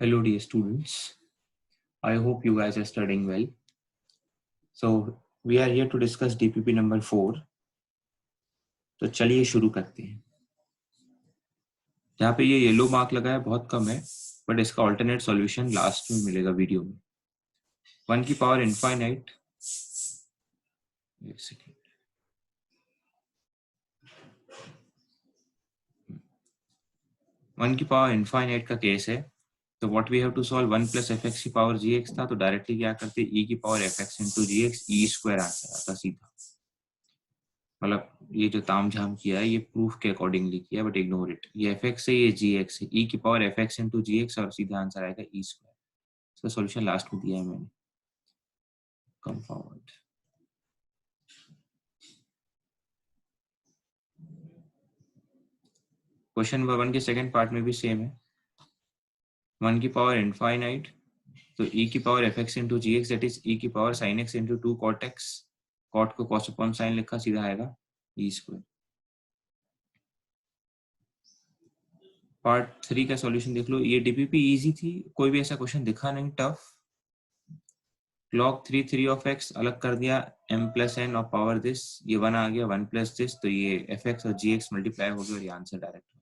Hello dear students, I hope you guys are studying well. So we are here to discuss DPP number 4. तो चलिए शुरू करते हैं। यहाँ पे ये येलो मार्क लगा है बहुत कम है, बट इसका ऑल्टरनेट सॉल्यूशन लास्ट में मिलेगा वीडियो में। 1 की पावर इनफाइनाइट, एक सेकेंड, 1 की पावर इनफाइनाइट का केस है। तो what we have to solve 1 plus F X की पावर जी एक्स था, तो डायरेक्टली क्या करते ई की पावर एफ एक्स इंटू जी एक्स, ई स्क्वायर आंसर आता सीधा। मतलब ये जो तामझाम किया है ये प्रूफ के अकॉर्डिंगली किया, बट इग्नोर इट। ये एफ एक्स है, ये जी एक्स है, ई की पावर एफ एक्स इंटू जी एक्स, और सीधा आंसर आएगा ई स्क्वायर। इसका सॉल्यूशन लास्ट में दिया है मैंने। Come forward. क्वेश्चन नंबर 1 के सेकंड पार्ट में भी सेम है। 1 की पावर इनफाइनाइट, तो ई की power F x into ji x, that is e की power sine x into 2 cot x. Cot को कॉस अपॉन साइन लिखा, सीधा आएगा ई स्क्वायर। पार्ट 3 का सॉल्यूशन देख लो। ये डीपीपी इजी थी, कोई भी ऐसा क्वेश्चन दिखा नहीं टफ। log 3 ऑफ x अलग कर दिया, m प्लस एन और पावर दिस, ये 1 आ गया, 1 प्लस दिस, तो ये एफ एक्स और जी एक्स मल्टीप्लाई हो गया और ये आंसर डायरेक्ट हो गया।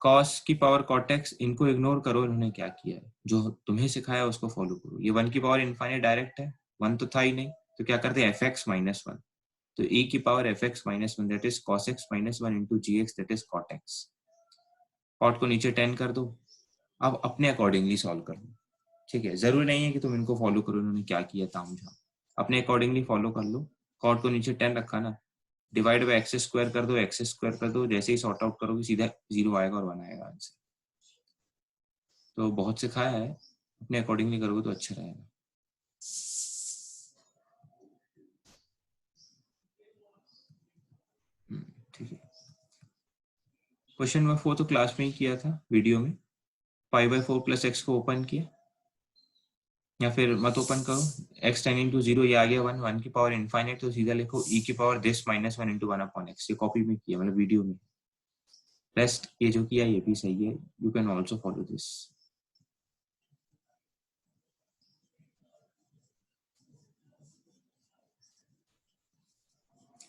cos की पावर cot x, इनको इग्नोर करो, इन्होंने क्या किया है, जो तुम्हें सिखाया उसको फॉलो करो। ये 1 की पावर इनफाइनाइट डायरेक्ट है, 1 तो था ही नहीं, तो क्या करते हैं एफ एक्स माइनस 1, तो e की power F x minus 1 that is cos x minus 1 into ji x that is cot x। cot को नीचे 10 कर दो, अब अपने अकॉर्डिंगली सॉल्व कर दो। ठीक है, जरूरी नहीं है कि तुम इनको फॉलो करो, इन्होंने क्या किया तामझाम, अपने अकॉर्डिंगली फॉलो कर लो। कॉट को नीचे 10 रखा ना, डिवाइड बाय एक्स स्क्वायर कर दो, एक्स स्क्वायर कर दो, जैसे ही सॉर्ट आउट करोगे सीधा 0 आएगा और 1 आएगा आंसर। तो बहुत सिखाया है, अपने अकॉर्डिंगली करोगे तो अच्छा रहेगा। ठीक है, क्वेश्चन नंबर 4 तो क्लास में ही किया था वीडियो में। 5/4 प्लस एक्स को ओपन किया, या फिर मत ओपन करो, x टेंडिंग टू 0, ये आ गया 1, 1 की पावर इनफाइनाइट, तो सीधा लिखो e की power this minus 1 into 1 upon x। ये कॉपी में किया, मतलब वीडियो में। रेस्ट ये जो किया ये भी सही है, you can also follow this.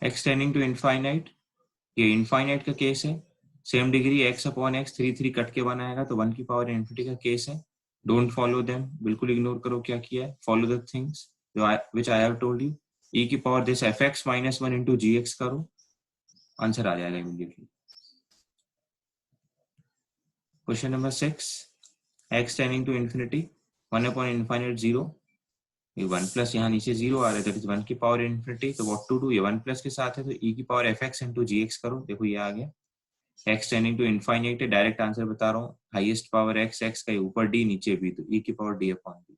x tending to infinite, ये इनफाइनाइट का केस है। Same degree x upon x, 3 cut के 1 आएगा, तो 1 की पावर इन्फिनिटी का केस है। डोंट फॉलो देम, बिल्कुल इग्नोर करो क्या किया है, follow the things which I have told you. e की power this F x minus 1 into ji X करो, आंसर आ जाएगा immediately. Question number 6, x tending to infinity, 1 upon infinite 0, ये 1 प्लस यहाँ नीचे 0 आ रहा है, दैट इज 1 की पावर इन्फिनिटी, तो व्हाट टू डू, ये 1 प्लस के साथ है, तो e की पावर एफ एक्स इंटू जी एक्स करो, देखो ये आ गया। x टेंडिंग टू इनफाइनाइट है, डायरेक्ट आंसर बता रहा हूँ, हाईएस्ट पावर x, x का ऊपर d नीचे b, तो e की पावर d अपॉन b।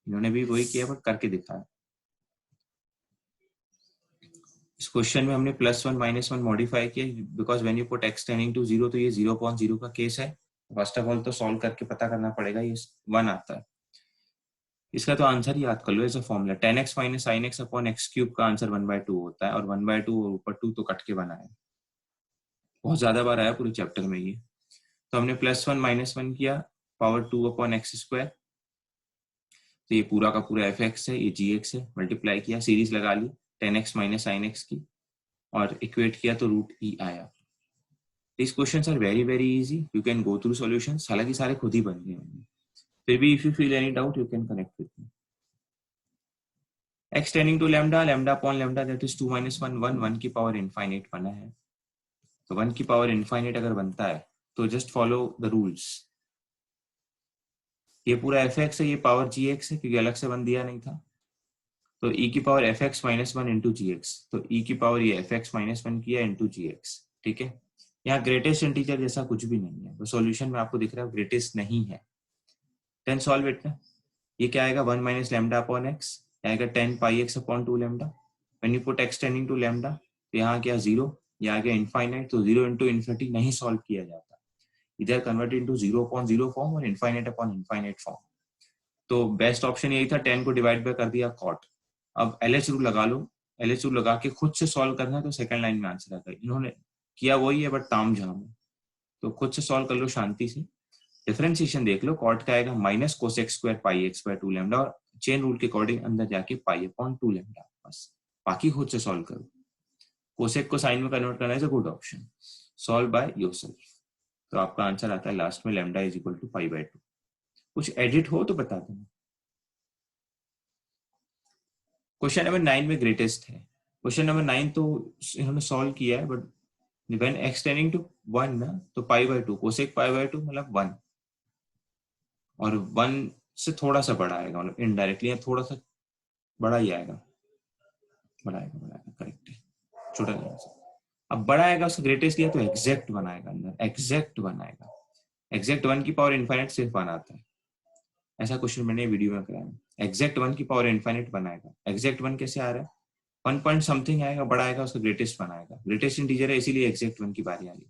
इन्होंने भी वही किया बट करके दिखाया। इस क्वेश्चन में हमने +1 -1 मॉडिफाई किया, because when you put x tending to 0, तो ये 0/0 का केस है। फर्स्ट ऑफ ऑल तो सॉल्व करके पता करना पड़ेगा, ये 1 आता है। इसका तो आंसर ही याद कर लो, ऐसा formula 10x minus sine x upon x cube का आंसर 1/2 होता है, और 1/2 और ऊपर 2 तो कट के बना है, बहुत ज्यादा बार आया पूरे चैप्टर में ये। तो हमने +1 -1 किया, पावर 2 अपॉन एक्स स्क्वायर, तो ये पूरा का पूरा एफ एक्स है, ये जी एक्स है, मल्टीप्लाई किया, सीरीज लगा ली 10x माइनस साइन एक्स की, और इक्वेट किया तो √e आया। This questions are very very easy, you can go through solutions, हालांकि सारे खुद ही बन गए, फिर भी if you feel any doubt you can connect with me. x tending to lambda, lambda upon lambda that is 2 - 1 1, 1 की पावर इनफाइनाइट बना है, तो 1 की पावर इनफाइनाइट अगर बनता है तो जस्ट फॉलो द रूल्स। ये पूरा एफ एक्स है, ये पावर जी एक्स है, क्योंकि अलग से 1 दिया नहीं था, तो e की power F x minus 1 into जी एक्स, तो e की पावर ये एफ एक्स माइनस 1 किया इंटू जी एक्स। ठीक है, यहाँ ग्रेटेस्ट इंटीजर जैसा कुछ भी नहीं है, तो सॉल्यूशन में आपको दिख रहा है ग्रेटेस्ट नहीं है। 10 सॉल्व इट ना, ये क्या आएगा 1 माइनस लैम्डा अपॉन एक्स, आएगा 10 pi x upon 2 lambda. When you put x tending to lambda, तो यहाँ क्या 0, ये आ गया इनफाइनाइट, तो 0 इंटू इन्फिनिटी नहीं सॉल्व किया जाता, इधर कन्वर्ट इनटू 0/0 फॉर्म और इनफाइनाइट अपॉन इनफाइनाइट फॉर्म। तो बेस्ट ऑप्शन यही था, 10 को डिवाइड बाय कर दिया कॉट। अब LH रूल लगा लो, LH रूल लगा के खुद से सॉल्व करना है, तो सेकंड लाइन में आंसर आता है। इन्होंने किया वही है बट तामझाम है, तो खुद से सॉल्व कर लो शांति से। डिफरेंशिएशन देख लो, कॉट का आएगा minus cosec square pi X by 2 lambda, और चेन रूल के अकॉर्डिंग अंदर जाके पाई अपॉन 2 लैम्डा। बस बाकी खुद से सॉल्व करो। कोसेक को साइन में कन्वर्ट करना is a good option, solve by yourself. तो आपका आंसर आता है लास्ट में lambda is equal to pi by 2। कुछ एडिट हो तो बता देना। क्वेश्चन नंबर 9 में ग्रेटेस्ट है। क्वेश्चन नंबर 9 तो इन्होंने सॉल्व किया है, but when x tending to 1 ना, तो pi by 2 cosec pi by 2 मतलब 1, और 1 से थोड़ा सा बड़ा आएगा, मतलब इनडायरेक्टली थोड़ा सा बड़ा ही आएगा, बड़ा आएगा करेक्ट है, छोटा नहीं है। अब बड़ा आएगा उसका ग्रेटेस्ट लिया तो एग्जैक्ट बनाएगा, अंदर एग्जैक्ट बनाएगा। एग्जैक्ट 1 की पावर इनफाइनाइट सिर्फ 1 आता है, ऐसा क्वेश्चन मैंने वीडियो में कराया। एग्जैक्ट 1 की पावर इनफाइनाइट बनाएगा। एग्जैक्ट 1 कैसे आ रहा है, 1 पॉइंट समथिंग आएगा, बड़ा आएगा, उसका ग्रेटेस्ट बनाएगा। ग्रेटेस्ट इंटीजर है इसीलिए एग्जैक्ट 1 की बारी आ रही।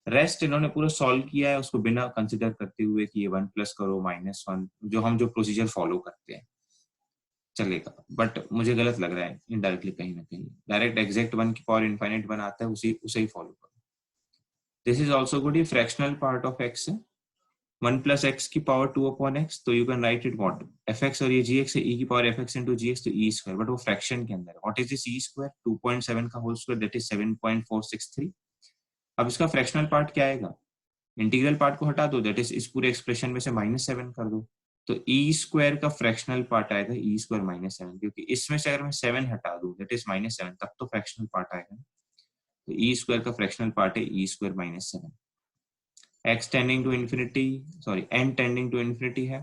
रेस्ट इन्होंने पूरा सॉल्व किया है उसको बिना कंसिडर करते हुए कि ये 1 प्लस करो -1, जो प्रोसीजर फॉलो करते हैं चलेगा, बट मुझे गलत लग रहा है इनडायरेक्टली कहीं ना कहीं। डायरेक्ट एग्जैक्ट 1 की पावर इनफाइनाइट बनाता है, उसे ही फॉलो करो। दिस इज ऑल्सो गुड, ये फ्रैक्शनल पार्ट ऑफ एक्स है, 1 प्लस एक्स की पावर 2 अपॉन एक्स, तो you can write it what F x, और ये जी एक्स है, ई की पावर एफ एक्स इंटू जी एक्स, तो ई स्क्वायर, बट वो फ्रैक्शन के अंदर। What is this E square, 2.7 का होल स्क्वायर, दैट इज 7.463। अब इसका फ्रैक्शनल पार्ट क्या आएगा, इंटीग्रल पार्ट को हटा दो, दैट इज इस पूरे एक्सप्रेशन में से -7 कर दो, तो ई स्क्वायर का फ्रैक्शनल पार्ट आएगा ई स्क्वायर -7, क्योंकि इसमें से अगर मैं 7 हटा दूं दैट इज -7, तब तो फ्रैक्शनल पार्ट आएगा। तो ई स्क्वायर का फ्रैक्शनल पार्ट है e square -7। x tending to infinity, sorry n tending to infinity है,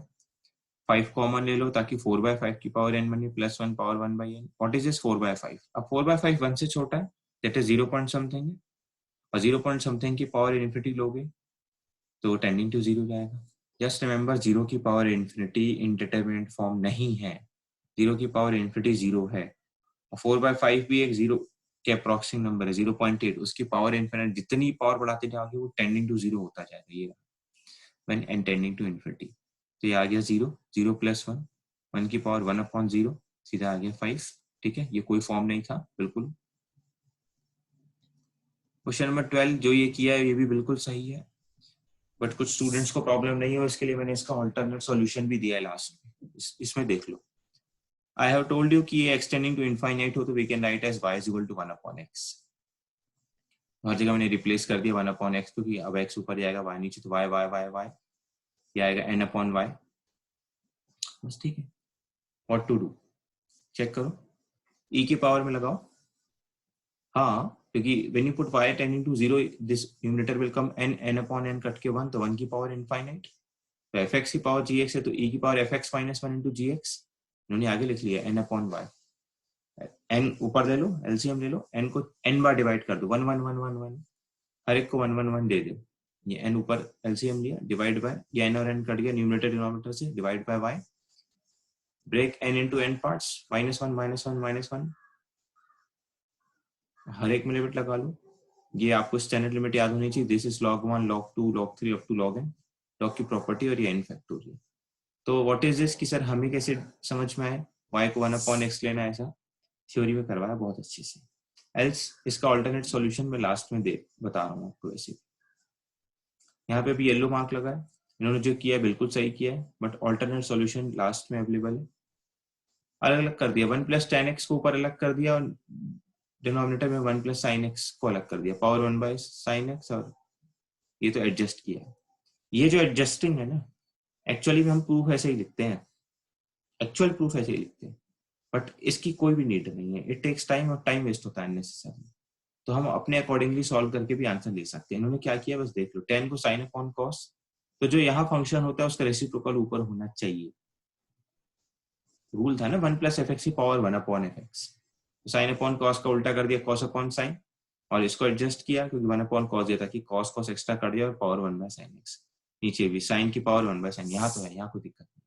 5 कॉमन ले लो ताकि 4/5 की पावर n बने, +1 power 1/n। What is this 4/5, अब 4/5 1 से छोटा है, दैट इज 0 पॉइंट समथिंग है, और 0 पॉइंट समथिंग की पावर इन्फिनिटी लोगे तो टेंडिंग टू 0 जाएगा। जस्ट रिमेंबर 0 की पावर इन्फिनिटी इनडिटरमिनेट फॉर्म नहीं है, 0 की पावर इन्फिनिटी 0 है, और 4/5 भी एक 0 के अप्रोक्सिम नंबर है, 0.8, उसकी पावर इन्फिनिटी जितनी पावर बढ़ाते जाओगे वो टेंडिंग टू 0 होता जाएगा, ये when n tending to infinity। तो ये आ गया 0, 0 + 1, 1 की पावर 1/0, सीधा आ गया 5। ठीक है, ये कोई फॉर्म नहीं था बिल्कुल। क्वेश्चन नंबर 12 जो ये किया है ये भी बिल्कुल सही है, बट कुछ स्टूडेंट्स को प्रॉब्लम नहीं है, इसके लिए मैंने इसका ऑल्टरनेट सॉल्यूशन भी दिया है लास्ट में, इसमें देख लो। आई हैव टोल्ड यू कि ये एक्सटेंडिंग टू इनफाइनाइट हो तो we can write as y = 1/x। हर जगह मैंने रिप्लेस कर दिया 1/x, क्योंकि अब x ऊपर जाएगा y नीचे, तो y ये आएगा n/y, बस ठीक है। व्हाट टू डू, चेक करो, e की पावर में लगाओ, हाँ, क्योंकि when you put y tending to 0 this numerator will come n/n cut के 1, तो 1 की पावर इनफाइनाइट, तो fx की पावर gx है, तो e की पावर fx - 1 into gx, इन्होंने आगे लिख लिया n/y। n ऊपर ले लो, एलसीएम ले लो, n को n बार डिवाइड कर दो, 1 1 1 1 1, हर एक को 1 1 1 दे दो, ये n ऊपर एलसीएम लिया, डिवाइड बाय, ये n और n कट गया न्यूमरेटर डिनोमिनेटर से, divide by y, break n into n parts, -1 -1 -1, हर एक में लिमिट लगा लो। ये आपको स्टैंडर्ड लिमिट याद होनी चाहिए, this is log 1 log 2 log 3 up to log n, log की प्रॉपर्टी, और ये n फैक्टोरियल। तो व्हाट इज दिस कि सर हमें कैसे समझ में आए y को 1/x लेना है, ऐसा थ्योरी में करवाया बहुत अच्छे से। एल्स इसका अल्टरनेट सॉल्यूशन मैं लास्ट में बता रहा हूँ आपको। ऐसे यहाँ पे भी येलो मार्क लगा है, इन्होंने जो किया है बिल्कुल सही किया है, बट अल्टरनेट सॉल्यूशन लास्ट में अवेलेबल है। अलग अलग कर दिया, 1 + tan x को ऊपर अलग कर दिया, और डिनोमिनेटर में 1 + sin x को अलग कर दिया, पावर 1/sin x, और ये तो एडजस्ट किया है। ये जो एडजस्टिंग है ना, एक्चुअली में हम प्रूफ ऐसे ही लिखते हैं, एक्चुअल प्रूफ ऐसे ही लिखते हैं, बट इसकी कोई भी नीड नहीं है, इट टेक्स टाइम, और टाइम वेस्ट होता है अननेसेसरी। तो हम अपने अकॉर्डिंगली सॉल्व करके भी आंसर ले सकते हैं। इन्होंने क्या किया बस देख लो, tan को sin अपॉन cos, तो जो यहाँ फंक्शन होता है उसका रेसिप्रोकल ऊपर होना चाहिए, रूल था ना 1 + fx की power 1/fx, sin upon cos का उल्टा कर दिया cos अपॉन sin, और इसको एडजस्ट किया क्योंकि 1/cos दिया था कि cos एक्स्ट्रा कर दिया, और पावर 1/sin x, नीचे भी sin की पावर 1/sin, यहाँ तो है, यहाँ कोई दिक्कत नहीं।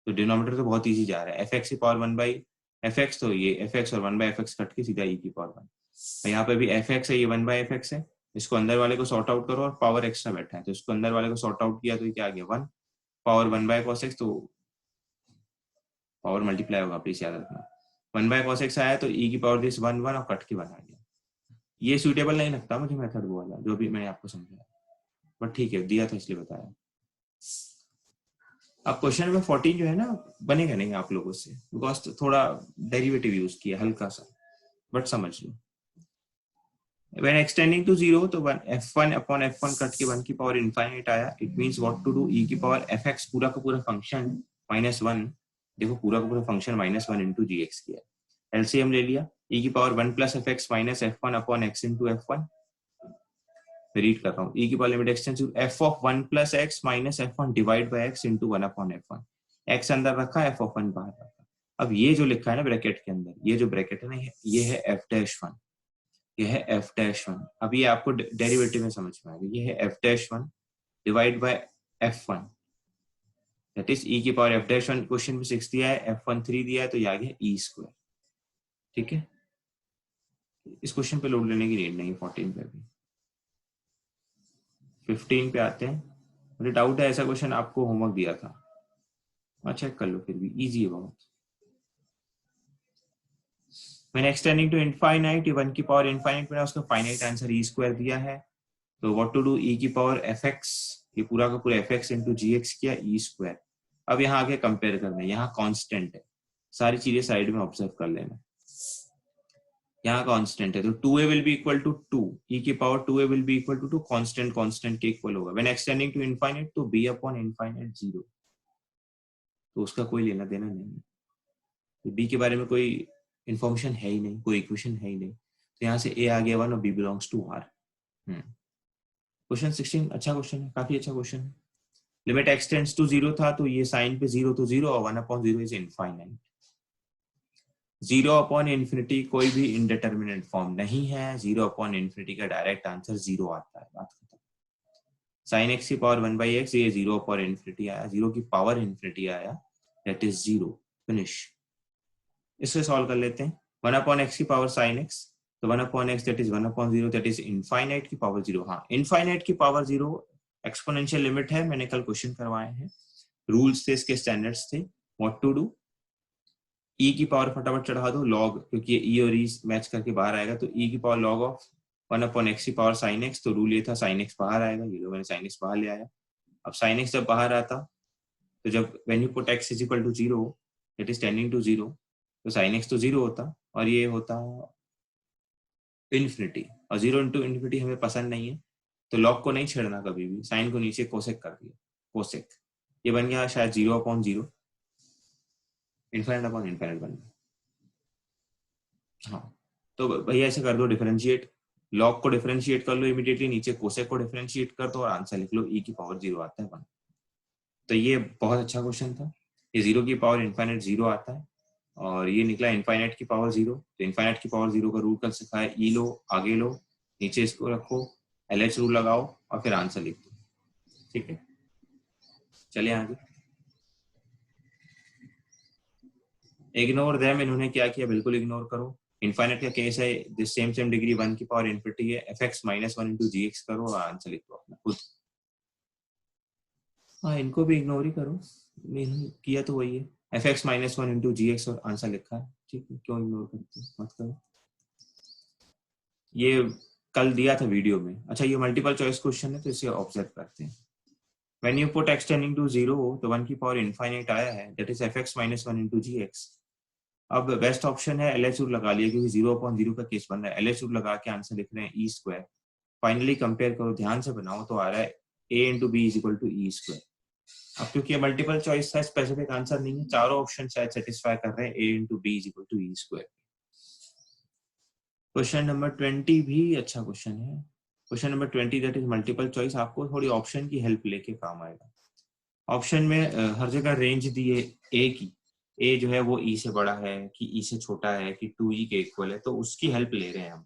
तो डिनोमिनेटर तो बहुत इजी जा रहा है, fx की पावर 1/fx, तो ये fx और 1/fx कट के सीधा e की पावर 1, यहाँ पे भी fx है, ये 1/fx है, इसको अंदर वाले को सॉर्ट आउट करो, और पावर एक्स्ट्रा बैठा है तो इसको अंदर वाले को सॉर्ट आउट किया, तो ये क्या आ गया 1 पावर 1/cos x, तो पावर मल्टीप्लाई होगा, प्लीज याद रखना, 1/cos x आया तो e की पावर दिस 1 1 और कट के 1 आ गया। ये सूटेबल नहीं लगता मुझे मेथड वो वाला जो भी मैंने आपको समझाया, बट ठीक है दिया था इसलिए बताया। अब क्वेश्चन नंबर 14 जो है ना बनेगा नहीं आप लोगों से, बिकॉज थोड़ा डेरिवेटिव यूज किया हल्का सा, बट समझ लो। When extending to 0 तो f1 upon f1 कट के 1 की पावर इनफाइनाइट आया, it means what to do, e की पावर fx पूरा का पूरा फंक्शन -1, देखो पूरा का पूरा फंक्शन -1 into gx किया, एलसीएम ले लिया, e की power 1 plus fx minus f1 upon x into f1, read कर रहा हूँ, e की power limit extends to f of 1 plus x minus f1 divide by x into 1 upon f1, x अंदर रखा, f of 1 बाहर रखा। अब ये जो लिखा है ना ब्रैकेट के अंदर, ये जो ब्रैकेट है ना, ये है f-1, ये है f-1। अब ये आपको डेरिवेटिव में समझ में आएगा, ये है f-1 divide by f1, that is e की पावर f-1, क्वेश्चन में 6 दिया है, f1 3 दिया है, तो ये आ गया e स्क्वायर। ठीक है, इस क्वेश्चन पे लोड लेने की नीड नहीं, 14 पे भी। 15 पे आते हैं, मुझे डाउट है ऐसा क्वेश्चन आपको होमवर्क दिया था, चेक कर लो, फिर भी इजी है बहुत। When extending to infinite, 1 की पावर इनफाइनाइट में उसका फाइनाइट आंसर e स्क्वायर दिया है, तो व्हाट टू डू, e की पावर fx, ये पूरा का पूरा fx into gx किया, e स्क्वायर। अब यहाँ आके कंपेयर करना है, यहाँ कांस्टेंट है, सारी चीजें साइड में ऑब्जर्व कर लेना, यहाँ कांस्टेंट है, तो 2a will be equal to 2, e की power 2a will be equal to 2, constant constant के इक्वल होगा। When extending to infinite, तो b upon infinite 0, तो उसका कोई लेना देना नहीं है, तो b के बारे में कोई इंफॉर्मेशन है ही नहीं, कोई इक्वेशन है ही नहीं, तो यहाँ से a आ गया 1 और b belongs to r। Question 16 अच्छा क्वेश्चन है, काफी अच्छा क्वेश्चन है। लिमिट x टेंड्स टू 0 था, तो ये साइन पे 0 तो 0 और 1 upon 0 is infinite. 0 upon infinity कोई भी इंडिटरमिनेट फॉर्म नहीं है, 0 अपॉन इन्फिनिटी का डायरेक्ट आंसर 0 आता है, बात खत्म। साइन x की पावर 1/x, ये 0 अपॉन इन्फिनिटी आया, 0 की पावर इन्फिनिटी आया, दैट इज 0, फिनिश। इससे सॉल्व कर लेते हैं, 1 अपॉन x की पावर साइन x, तो 1 upon x that is 1 upon 0, that is infinite की पावर 0। हाँ, इनफाइनाइट की पावर 0 एक्सपोनेंशियल लिमिट है, मैंने कल क्वेश्चन करवाए हैं, रूल्स थे इसके, स्टैंडर्ड्स थे। व्हाट टू डू, e की पावर फटाफट चढ़ा दो, log, क्योंकि ये e और e मैच करके बाहर आएगा, तो e की power log of 1 upon x की पावर sin x, तो रूल ये था sin x बाहर आएगा, ये लो मैंने sin x बाहर ले आया। अब sin x जब बाहर आता, तो जब when you put x is equal to 0, that is tending to 0, तो sin x तो 0 होता और ये होता इन्फिनिटी, और 0 इंटू इन्फिनिटी हमें पसंद नहीं है, तो log को नहीं छेड़ना कभी भी, साइन को नीचे कोसेक कर दिया, कोसेक, ये बन गया शायद 0 अपॉन 0, इनफाइनाइट अपॉन इनफाइनाइट बन गया। हाँ, तो भैया ऐसे कर दो, डिफरेंशिएट, लॉग को डिफरेंशिएट कर लो इमीडिएटली, नीचे कोसेक को डिफरेंशिएट कर दो और आंसर लिख लो, e की पावर 0 आता है 1। तो ये बहुत अच्छा क्वेश्चन था, ये 0 की पावर इनफाइनाइट 0 आता है, और ये निकला इनफाइनाइट की पावर 0, तो इनफाइनाइट की पावर 0 का रूल कल सिखाया, e लो, आगे लो, नीचे इसको रखो, LH रूल लगाओ और फिर आंसर लिख दो। ठीक है, चलिए आगे। इग्नोर देम, इन्होंने क्या किया, बिल्कुल इग्नोर करो। इनफाइनाइट का केस है, दिस सेम डिग्री 1 की पावर इनफिनिटी है, fx -1 into gx करो और आंसर लिख दो अपना खुद। हाँ, इनको भी इग्नोर ही करो, नहीं किया तो वही है, fx -1 into gx और आंसर लिखा है, ठीक है, क्यों इग्नोर करते हो, मत करो। ये कल दिया था वीडियो में। अच्छा, ये मल्टीपल चॉइस क्वेश्चन है, तो इसे ऑब्जर्व करते हैं। When you put x tending to 0, तो 1 की पावर इनफाइनाइट आया है, that is fx -1 into gx। अब बेस्ट ऑप्शन है LH रूल लगा लिया, क्योंकि 0 अपॉन 0 का केस बन रहा है, LH रूल लगा के आंसर लिख रहे हैं e स्क्वायर। फाइनली कंपेयर करो, ध्यान से बनाओ, तो आ रहा है a into b is equal to e square. अब क्योंकि मल्टीपल चॉइस था, स्पेसिफिक आंसर नहीं है, चारों ऑप्शन शायद सेटिस्फाई कर रहे हैं a into b is equal to e square. Question number 20 भी अच्छा क्वेश्चन है। Question number 20 that is multiple choice, आपको थोड़ी ऑप्शन की हेल्प लेके काम आएगा। ऑप्शन में हर जगह रेंज दी है a की, a जो है वो e से बड़ा है कि e से छोटा है कि 2e के इक्वल है, तो उसकी हेल्प ले रहे हैं हम।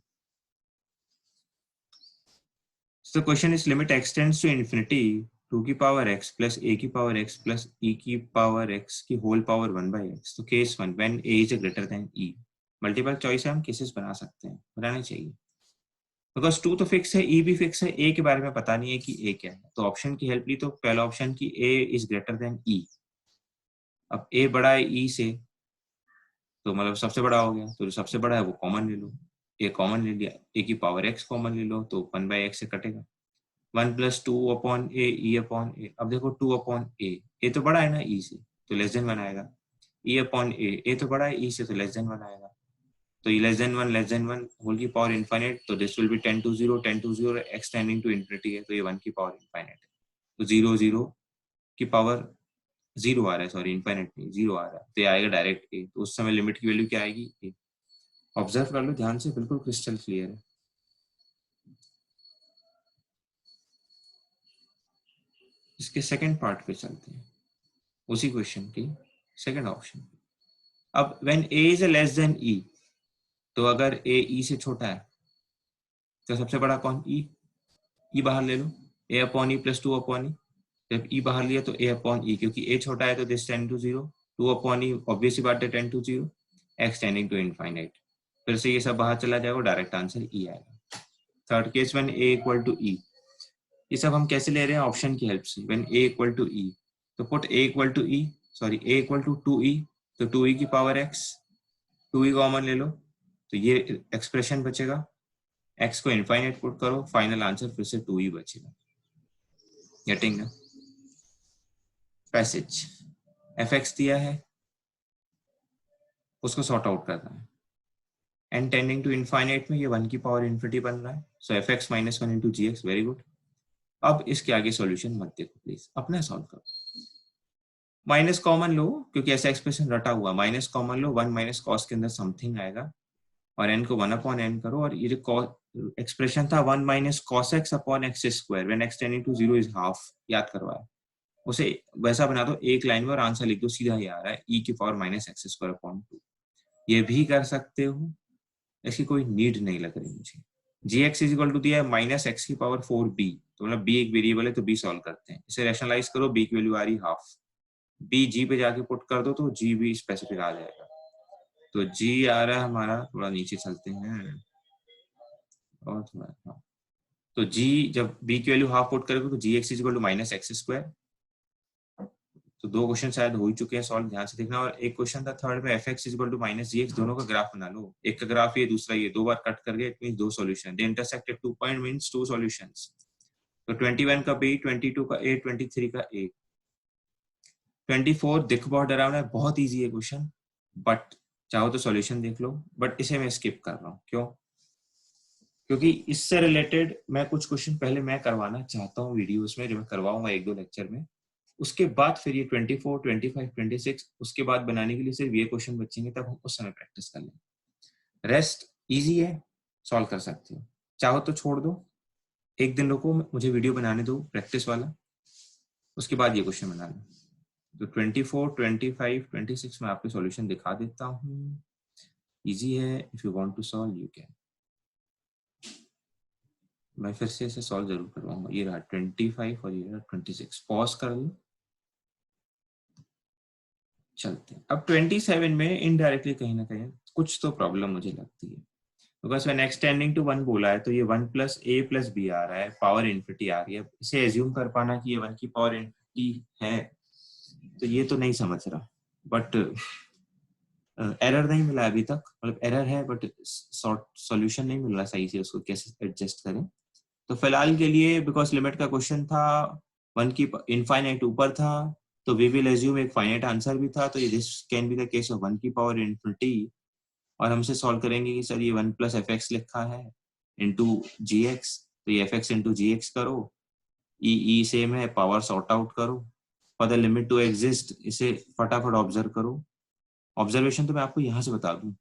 So the question is limit x tends to infinity 2 की पावर x plus a की पावर x plus e की पावर x की होल पावर 1/x। तो case 1 when a is greater than e। Multiple choice है, हम cases बना सकते हैं, बनाने चाहिए, बिकॉज 2 तो फिक्स है, e भी फिक्स है, a के बारे में पता नहीं है कि a क्या है, तो ऑप्शन की हेल्प ली, तो पहला ऑप्शन की a is greater than e। अब a बड़ा है e से, तो मतलब सबसे बड़ा हो गया, तो जो सबसे बड़ा है वो कॉमन ले लो, a कॉमन ले लिया, a की पावर x कॉमन ले लो, तो 1/x से कटेगा। 1 + 2/a e/a। अब देखो 2/a, a तो बड़ा है ना e से, तो लेस देन 1 आएगा। e/a, a तो बड़ा है e से, तो लेस देन 1 आएगा। तो ये लेस देन 1 होल की पावर इनफाइनाइट, तो this will be 10 to 0 10 to 0, x tending to infinity है, तो ये 1 की पावर इनफाइनाइट है। तो 0 0 की पावर 0 आ रहा है, सॉरी इनफाइनाइट नहीं, 0 आ रहा है, तो ये आएगा डायरेक्ट a। तो उस समय लिमिट की वैल्यू क्या आएगी, a। ऑब्जर्व कर लो ध्यान से, बिल्कुल क्रिस्टल क्लियर है। इसके सेकंड पार्ट पे चलते हैं, उसी क्वेश्चन की सेकंड ऑप्शन। अब when a is less than e, तो अगर a e से छोटा है तो सबसे बड़ा कौन, e बाहर ले लो, a/e + 2/e। जब e बाहर लिया तो a/e, क्योंकि a छोटा है तो दिस 10 to 0, 2/e ऑब्वियस बात है 10 to 0, x tending to infinite. फिर से ये सब बाहर चला जाएगा, डायरेक्ट आंसर e आएगा। Third case when a = e, ये सब हम कैसे ले रहे हैं, ऑप्शन की हेल्प से। व्हेन a = e, तो put a = e, sorry a = 2e, तो 2e की पावर x, 2e कॉमन ले लो, तो ये एक्सप्रेशन बचेगा। x को इनफाइनाइट पुट करो, फाइनल आंसर फिर से 2e बचेगा। गेटिंग ना? पैसेज fx दिया है, उसको सॉर्ट आउट करना है। n टेंडिंग टू इनफाइनाइट में ये 1 की पावर इन्फिनिटी बन रहा है, सो fx - 1 * gx, वेरी गुड। अब इसके आगे सॉल्यूशन मत देखो प्लीज, अपना सॉल्व करो। माइनस कॉमन लो, क्योंकि ऐसा एक्सप्रेशन रटा हुआ, माइनस कॉमन लो, 1 - cos के अंदर समथिंग आएगा, और n को 1/n करो, और ये जो एक्सप्रेशन था 1 - cos x/x², when x tending to 0 is half, याद करवाया, उसे वैसा बना दो, एक लाइन में, और आंसर लिख दो, सीधा ही आ रहा है, e की पावर -x²/2। ये भी कर सकते हो, इसकी कोई नीड नहीं लग रही मुझे। gx = दिया है -x⁴b, तो मतलब b एक वेरिएबल है, तो b सॉल्व करते हैं। इसे रैशनलाइज करो, b की वैल्यू आ रही हाफ, b g पे जाके पुट कर दो, तो g भी स्पेसिफिक आ जाएगा। तो g आ रहा है हमारा, थोड़ा नीचे चलते हैं और थोड़ा, हाँ, तो g जब b की वैल्यू हाफ पुट करोगे तो gx = -x²। तो दो क्वेश्चन शायद हो ही चुके हैं सॉल्व, ध्यान से देखना। और एक क्वेश्चन था थर्ड में, fx = -gx, दोनों का ग्राफ बना लो, एक का ग्राफ ये, दूसरा ये, दो बार कट करके, इट मींस दो सॉल्यूशन, दे इंटरसेक्टेड 2 पॉइंट मींस 2 सॉल्यूशंस। तो 21 का b, 22 का a, 23 का a। 24 दिख बहुत डरावना है, बहुत इजी है क्वेश्चन, बट चाहो तो सॉल्यूशन देख लो, बट इसे मैं स्किप कर रहा हूँ। क्यों? क्योंकि इससे रिलेटेड मैं कुछ क्वेश्चन पहले मैं करवाना चाहता हूँ वीडियोस में, जो मैं करवाऊंगा 1-2 लेक्चर में। उसके बाद फिर ये 24, 25, 26 उसके बाद बनाने के लिए सिर्फ ये क्वेश्चन बचेंगे, तब हम उस समय प्रैक्टिस कर लेंगे। रेस्ट इजी है, सॉल्व कर सकते हो। चाहो तो छोड़ दो, एक दिन रुको, मुझे वीडियो बनाने दो प्रैक्टिस वाला, उसके बाद ये क्वेश्चन बना लो। तो 24, 25, 26 में आपको सॉल्यूशन दिखा देता हूँ। इजी है, if you want to solve you can. मैं फिर से इसे सॉल्व जरूर करवाऊंगा। ये रहा 25 और ये रहा 26। पॉज कर दो, चलते हैं। अब 27 में इनडायरेक्टली कहीं ना कहीं कुछ तो प्रॉब्लम मुझे लगती है, because when x tending to 1 बोला है, तो ये 1 + a + b आ रहा है, पावर इन्फिनिटी आ रही है। इसे एज्यूम कर पाना कि ये 1 की पावर इन्फिनिटी है, तो ये तो नहीं समझ रहा, बट एरर नहीं मिला अभी तक, मतलब एरर है बट सॉल्यूशन नहीं मिल रहा सही से, उसको कैसे एडजस्ट करें। तो फिलहाल के लिए, बिकॉज लिमिट का क्वेश्चन था, 1 की इनफाइनाइट ऊपर था, तो वी विल एज्यूम एक फाइनाइट आंसर भी था, तो ये this can be the case of 1 की पावर इन्फिनिटी। और हमसे सॉल्व करेंगे कि सर ये 1 + fx लिखा है इनटू gx, तो ये fx इनटू gx करो, e सेम है, पावर सॉर्ट आउट करो, for the limit to exist, इसे फटाफट ऑब्जर्व करो। ऑब्जर्वेशन तो मैं आपको यहाँ से बता दूं,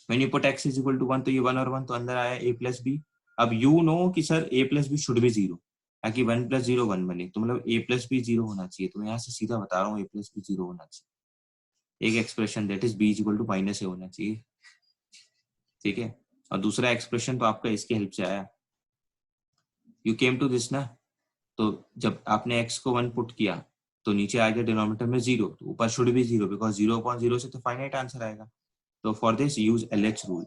व्हेन यू पुट x = 1, तो ये 1 और 1 तो अंदर आया a + b। अब यू नो कि sir a + b should be 0, ताकि 1 + 0 1 बने, तो मतलब a + b 0 होना चाहिए। तो मैं यहाँ से सीधा बता रहा हूँ a + b 0 होना चाहिए। एक expression that is b = -a होना चाहिए, ठीक है। और दूसरा एक्सप्रेशन तो आपका इसकी हेल्प से आया, यू केम टू दिस ना, तो जब आपने x को 1 पुट किया तो नीचे आ गया डिनोमिनेटर में 0, तो ऊपर शुड भी 0, बिकॉज 0/0 से तो फाइनाइट आंसर आएगा। तो for this use LH rule,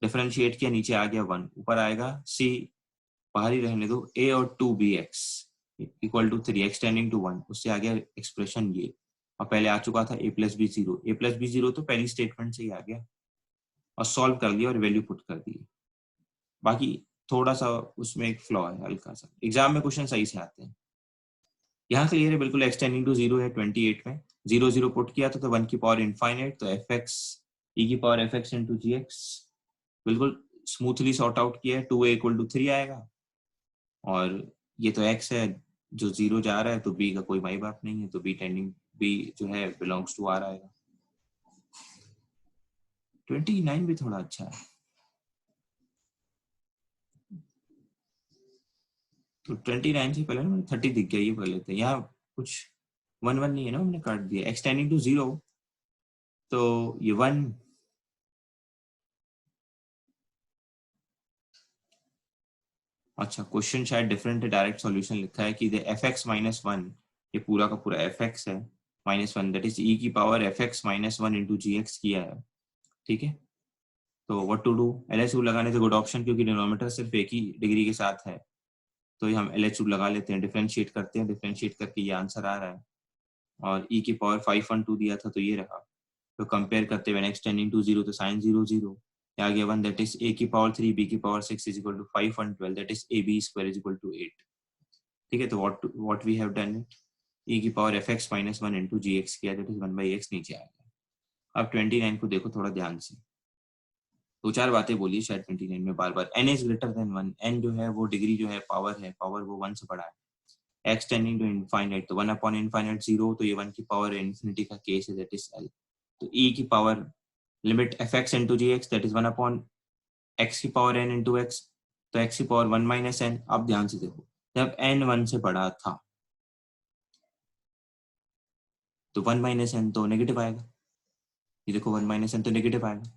differentiate किया, नीचे आ गया 1, ऊपर आएगा c, बाहर ही रहने दो, a और 2bx = 3, x टेंडिंग टू 1, उससे आ गया एक्सप्रेशन ये। और पहले आ चुका था a + b 0, a + b 0 तो पहली स्टेटमेंट से ही आ गया, और सॉल्व कर लिया और वैल्यू पुट कर दी। बाकी थोड़ा सा उसमें एक फ्लॉ है हल्का सा, एग्जाम में क्वेश्चन सही से आते हैं। यहाँ क्लियर है बिल्कुल, x टेंडिंग टू 0 है 28 में, 0 0 पुट किया तो 1 की पावर इनफाइनाइट, तो fx e की पावर fx इंटू gx बिल्कुल स्मूथली सॉर्ट आउट किया है, 2a इक्वल टू 3 आएगा, और ये तो x है जो 0 जा रहा है, तो b का कोई माई बाप नहीं है, तो b टेंडिंग b जो है बिलोंग्स टू r आएगा। 29 भी थोड़ा अच्छा है, तो 29 से पहले ना 30 दिख गया, ये पढ़ लेते हैं। यहाँ कुछ 1 1 नहीं है ना, हमने काट दिया, x टेंडिंग टू 0, तो ये 1, अच्छा क्वेश्चन शायद डिफरेंट है, डायरेक्ट सॉल्यूशन लिखा है कि fx माइनस 1, ये पूरा का पूरा fx है माइनस 1, दैट इज e की power fx minus 1 into gx किया है, ठीक है। तो व्हाट टू डू, LHU लगाने से गुड ऑप्शन, क्योंकि डिनोमिनेटर सिर्फ एक ही डिग्री के साथ है, तो ये हम LHU लगा लेते हैं, डिफरेंशिएट करते हैं, डिफरेंशिएट करके ये आंसर आ रहा है, और e की पावर 512 दिया था तो ये रहा, तो कंपेयर करते हुए नेक्स्ट टेंडिंग टू 0 तो साइन 0 0, आ गया 1, दैट इज a की पावर 3 b की power 6 is equal to 5 1 12, that is ab square is equal to 8, ठीक है। तो what we have done it, e की power fx minus 1 into gx किया, दैट इज 1/x नीचे आएगा। अब 29 को देखो थोड़ा ध्यान से, दो चार बातें बोली शायद 29 में बार बार, n is greater than 1, n जो है वो डिग्री जो है पावर वो 1 से बड़ा है, x टेंडिंग टू इनफाइनाइट, तो 1 अपॉन इनफाइनाइट 0, तो ये 1 की पावर इन्फिनिटी का केस है, दैट इज l, तो e की power limit fx into gx, that is 1 upon x की पावर n इंटू x, तो x की पावर 1 माइनस n। अब ध्यान से देखो, जब n 1 से बड़ा था तो 1 माइनस n तो नेगेटिव आएगा, ये देखो 1 माइनस n तो नेगेटिव आएगा,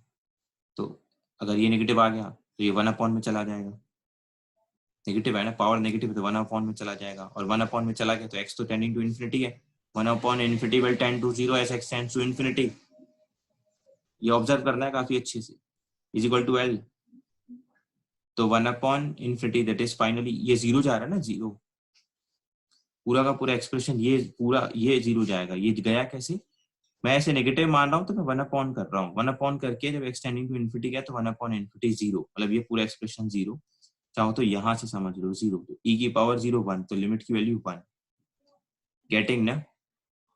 तो अगर ये नेगेटिव आ गया तो ये 1 अपॉन में चला जाएगा, नेगेटिव है ना, पावर नेगेटिव है तो 1 अपॉन में चला जाएगा, और 1 अपॉन में चला गया तो x तो टेंडिंग टू इन्फिनिटी है, 1 upon infinity will tend to 0 as x tends to infinity, ये ऑब्जर्व करना है काफी अच्छे से, इज इक्वल टू l, तो 1 upon infinity that is finally ये 0 जा रहा है ना, 0 पूरा का पूरा एक्सप्रेशन, ये पूरा ये 0 जाएगा, ये गया कैसे, मैं ऐसे नेगेटिव मान रहा हूँ तो मैं 1 अपॉन कर रहा हूँ, 1 अपॉन करके जब एक्सटेंडिंग टू इन्फिनिटी गया तो 1 अपॉन इन्फिनिटी 0, मतलब ये पूरा एक्सप्रेशन 0, चाहो तो यहाँ से समझ लो 0, तो e की पावर 0 1, तो लिमिट की वैल्यू 1, गेटिंग ना।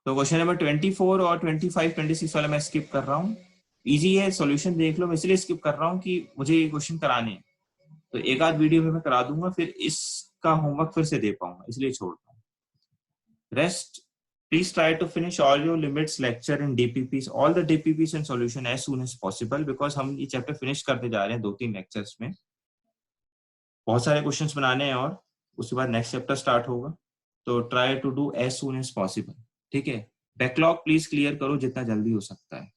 तो क्वेश्चन नंबर 24 और 25 26 वाला मैं स्किप कर रहा हूँ, इजी है, सॉल्यूशन देख लो, मैं इसलिए स्किप कर रहा हूँ कि मुझे ये क्वेश्चन कराने हैं, तो एक आध वीडियो में मैं करा दूंगा, फिर इसका होमवर्क फिर से दे पाऊंगा, इसलिए छोड़ता हूँ। Rest, please try to finish all your limits lecture in DPPs, all the DPPs and solution as soon as possible, because हम ये चैप्टर फिनिश करते जा रहे हैं 2-3 लेक्चर्स में, बहुत सारे क्वेश्चंस बनाने हैं, और उसके बाद नेक्स्ट चैप्टर स्टार्ट होगा, तो try to do as soon as possible, ठीक है। बैकलॉग प्लीज क्लियर करो जितना जल्दी हो सकता है।